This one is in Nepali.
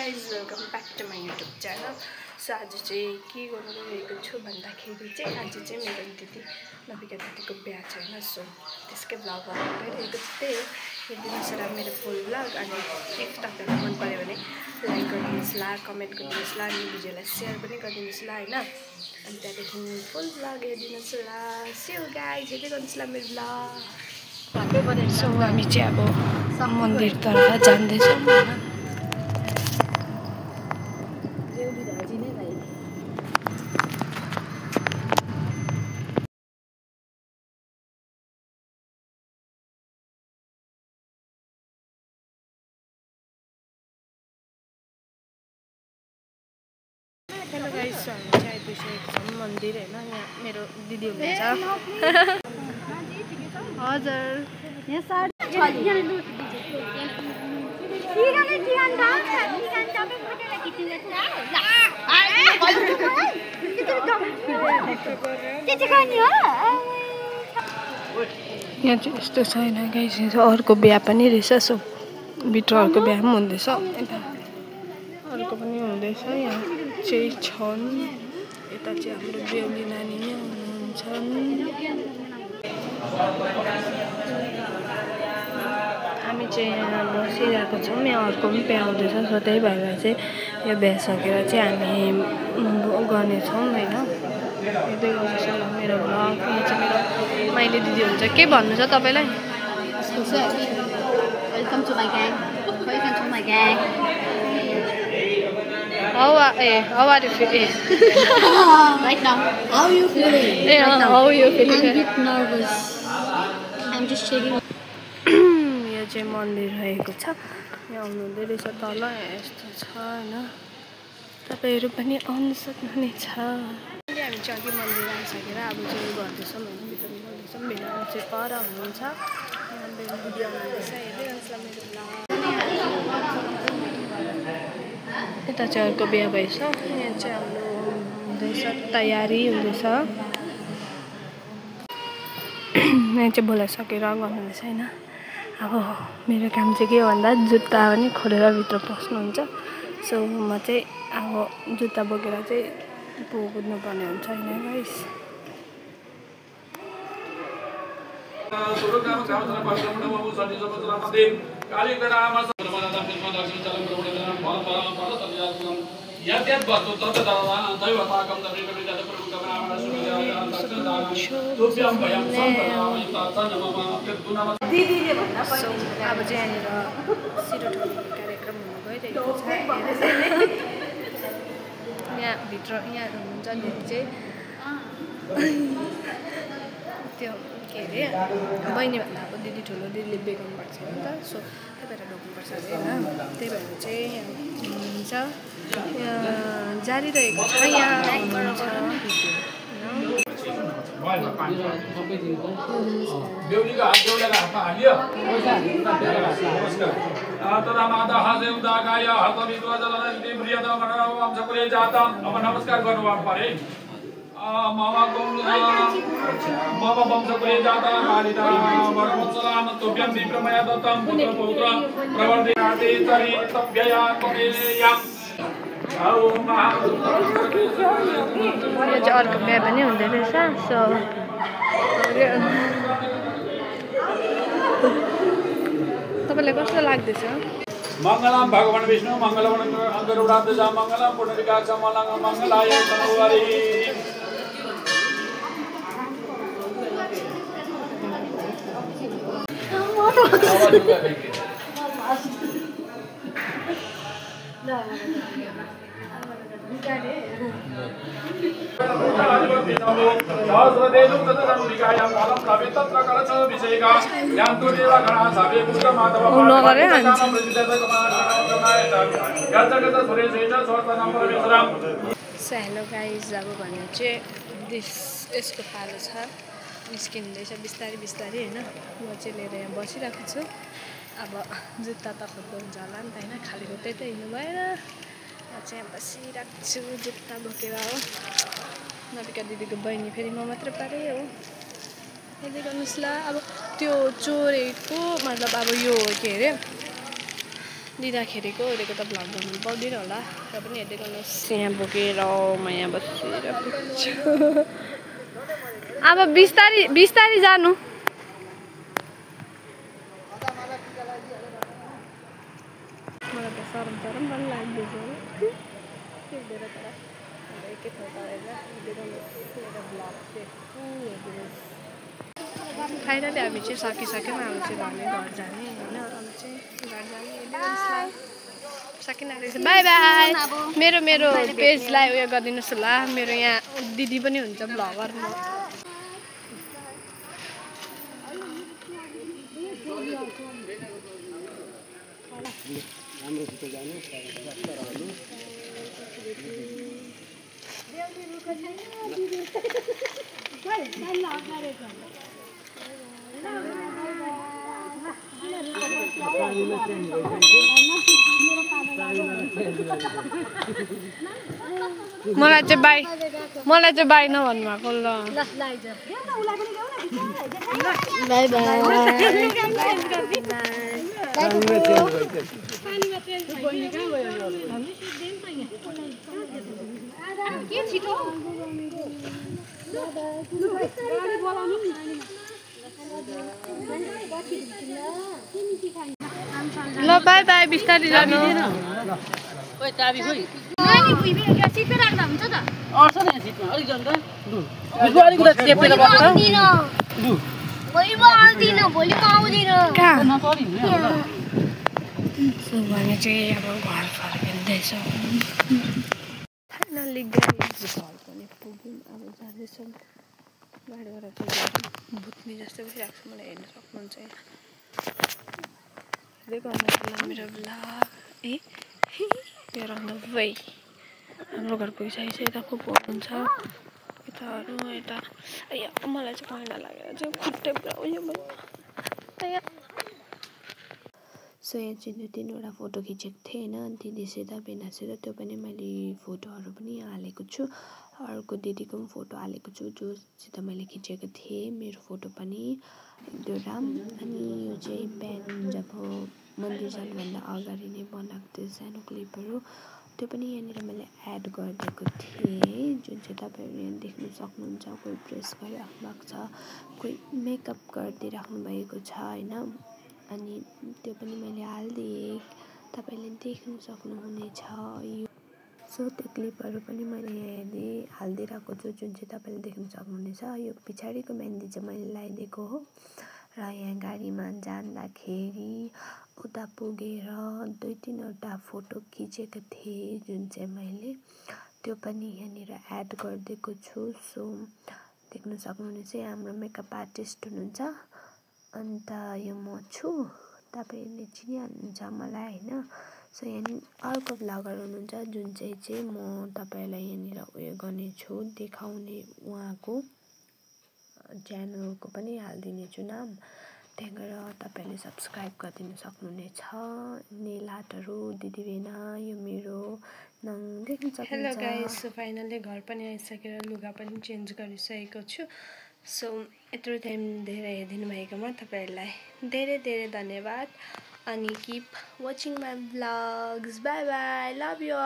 guys, welcome back to my YouTube channel. So आज चाहिँ के गर्नु गएको छु भन्दाखेरि चाहिँ आज चाहिँ मेरो दिदी नबिका दिदीको बिहा छ हैन। सो त्यसकै भ्लग गरिरहेको छु। त्यही हो, हेर्दिनुहोस् र मेरो फुल भ्लग। अनि इफ तपाईलाई मन पर्यो भने लाइक गरिदिनुहोस् ला, कमेन्ट गरिदिनुहोस् ला, अनि भिडियोलाई सेयर पनि गरिदिनुहोस् ला हैन। अनि त्यहाँदेखि फुल भ्लग हेर्दिनुहोस् ला। सी यू गाइज, हेर्दै गर्नुहोस् ला मेरो भ्लग। सो हामी चाहिँ अब मन्दिरतर्फ जाँदैछौँ हैन। हेलो गाइस, हामी चाहिँ आइपुगेको छौँ मन्दिर हैन। यहाँ मेरो दिदी हुनुहुन्छ। हजुर यहाँ चाहिँ यस्तो छैन गाइस, अर्को बिहा पनि रहेछ। सो भित्र अर्को बिहा पनि हुँदैछ, यता अर्को पनि हुँदैछ। यहाँ चाहिँ छन्, यता चाहिँ हाम्रो बेहुली नानी हुनुहुन्छ। हामी चाहिँ यहाँ बसिरहेको छौँ, यहाँ अर्को पनि बिहा हुँदैछ। सो त्यही भएर चाहिँ यो बिहा सकेर चाहिँ हामी गर्नेछौँ होइन। हेर्दै गर्नुहोस् न मेरो भ्लग। यहाँ चाहिँ मेरो माइली दिदी हुन्छ। के भन्नु छ तपाईँलाई? Welcome to my gang. Welcome to my gang. How are you feeling? Right now, how are you feeling? Yeah, right now? how are you feeling? I'm a bit nervous. I'm just shaking. यो चाहिँ मन्दिर रहेको छ। यहाँ आउनु हुँदै रहेछ तल, यस्तो छ हैन। तपाईहरु पनि आउन सक्नुहुनेछ। अहिले हामी चाहिँ अघि मन्दिर आइसकेर अब चाहिँ गर्दैछौँ हैन, भित्र गर्दैछौँ। मेरो चाहिँ पर हुनुहुन्छ, यहाँ मेरो दिदी आउनुहुँदैछ। हेर्दै गर्नुहोस् ल मेरो भ्लग। यता चाहिँ अर्को बिहा भएछ। यहाँ चाहिँ हाम्रो हुँदैछ, तयारी हुँदैछ। यहाँ चाहिँ बोलाइसकेर गर्नुहुँदैछ हैन। अब मेरो काम चाहिँ के हो भन्दा जुत्ता पनि खोलेर भित्र पस्नुहुन्छ। सो म चाहिँ अब जुत्ता बोकेर चाहिँ कुद्नुपर्ने हुन्छ हैन गाइस। अब चाहिँ यहाँनिर सिरो ठोक्ने कार्यक्रम हुन गइरहेको छ। यहाँ भित्र यहाँ हुनुहुन्छ दिदी चाहिँ त्यो के अरे बहिनीभन्दा अब दिदी ठुलो दिदीले बेगाउनुपर्छ नि त। सो त्यही भएर ढोक्नुपर्छ अरे होइन। त्यही भएर चाहिँ यहाँ हुनुहुन्छ, यहाँ जारी रहेको छ। यहाँ हुनुहुन्छ बेहुलीको हात बेहुलाको हातमा हालियो। अब नमस्कार गर्नुभएको परे। मामा वंशकुले जाता मालिता वरवत्सलाम तुभ्यं विप्रमया दत्तं पुत्र पौत्र प्रवर्धिते चरितव्यया कपेयम्। यो चाहिँ अर्को बिहा पनि हुँदै रहेछ। सो तपाईँलाई कस्तो लाग्दैछ? मङ्गलम भगवान् विष्णु मङ्गलम गरुडाध्वज मङ्गलम पुण्डरीकाक्ष मङ्गलाय तनोहरि। सो हेलो गाइज, अब भने चाहिँ यसको पालो छ, निस्किँदैछ बिस्तारै बिस्तारै होइन। म चाहिँ लिएर यहाँ बसिरहेको छु। अब जुत्ता त खोज्दो हुन्छ होला नि त होइन, खाली खुट्टै त हिँड्नु भएन। म चाहिँ यहाँ बसिरहेको छु जुत्ता बोकेर हो। नबिका दिदीको बहिनी फेरि म मात्र पारेँ हो। हेर्दै गर्नुहोस् ल। अब त्यो चोरेको मतलब अब यो के अरे दिँदाखेरिको ओरेको त भ्लग गर्नु पाउँदैन होला र पनि हेर्दै गर्नुहोस् यहाँ बोकेर म यहाँ बसेर पुग्छु अब बिस्तारी जानु मलाई त सरम पनि लाग्दैछ हेर्दै तर एकैपल्ट हेर्दै गर्नुहोस् मेरो भ्लग चाहिँ फाइनली हामी चाहिँ सकिसक्यौँ हामी चाहिँ भने घर जाने होइन अब चाहिँ घर जाने सकिरहेको छ बाई बाई मेरो पेजलाई उयो गरिदिनुहोस् होला मेरो यहाँ दिदी पनि हुन्छ भ्लगर मलाई चाहिँ बाई नभन्नु भएको ल बाई ल बाई बाई बिस्तारै जानु ओइ चाबी खोइ नानी भुइँमा सिटमा राख्दा हुन्छ त अड्छ नि सिटमा अलिक जानु त बिजु अलिक उता टेपेर बस्छ भोलि म आउँदिन भोलि म आउँदिन नचलि नि होला सो भने चाहिँ अब घर फर्किँदैछ फाइनली गाइज घर पनि पुग्यौँ अब जाँदैछौँ गाडीबाट चाहिँ भुत्ने जस्तो भइरहेको छ मलाई हेर्न सक्नुहुन्छ यहाँ मेरो भ्लग मेरो भाइ हाम्रो घर गइसकेको छ यता खुब हुन्छ यताहरू यता मलाई चाहिँ पहिला लागेर चाहिँ खुट्टै पुरा उयो भयो सो यहाँ चाहिँ 3वटा फोटो खिचेको थिएँ होइन दिदीसित बेनासित त्यो पनि मैले फोटोहरू पनि हालेको छु अर्को दिदीको पनि फोटो हालेको छु जोसित मैले खिचेको थिएँ मेरो फोटो पनि 1-2 अनि यो चाहिँ बिहान जब मन्दिर जानुभन्दा अगाडि नै बनाएको थियो सानो क्लिपहरू त्यो पनि यहाँनिर मैले एड गरिदिएको थिएँ जुन चाहिँ तपाईँहरू यहाँ देख्न सक्नुहुन्छ कोही प्रेस गरिराख्नु भएको छ कोही मेकअप गरिदिइराख्नु भएको छ होइन अनि त्यो पनि मैले हालिदिएँ तपाईँले देख्न सक्नुहुनेछ यो सो त्यो क्लिपहरू पनि मैले यहाँ हालिदिइरहेको छु जुन चाहिँ तपाईँले देख्न सक्नुहुनेछ यो पछाडिको मेहन्दी चाहिँ मैले लगाइदिएको हो र यहाँ गाडीमा जाँदाखेरि उता पुगेर 2-3वटा फोटो खिचेको थिएँ जुन चाहिँ मैले त्यो पनि यहाँनिर एड गरिदिएको छु सो देख्न सक्नुहुनेछ हाम्रो मेकअप आर्टिस्ट हुनुहुन्छ अन्त यो म छु तपाईँले चिनिहाल्नुहुन्छ मलाई होइन सो यहाँ अर्को भ्लगर हुनुहुन्छ जुन चाहिँ म तपाईँलाई यहाँनिर उयो गर्नेछु देखाउने उहाँको च्यानलको पनि हालिदिनेछु नाम त्यहाँ गएर तपाईँले सब्सक्राइब गरिदिनु सक्नुहुनेछ नेल आर्टहरू दिदी बेना यो मेरो देख्न सक्नुहुन्छ हेलो गाइस सो फाइनली घर पनि आइसकेर लुगा पनि चेन्ज गरिसकेको छु सो यत्रो टाइम धेरै हेरिदिनु भएकोमा तपाईँहरूलाई धेरै धेरै धन्यवाद अनि keep watching my vlogs by by love you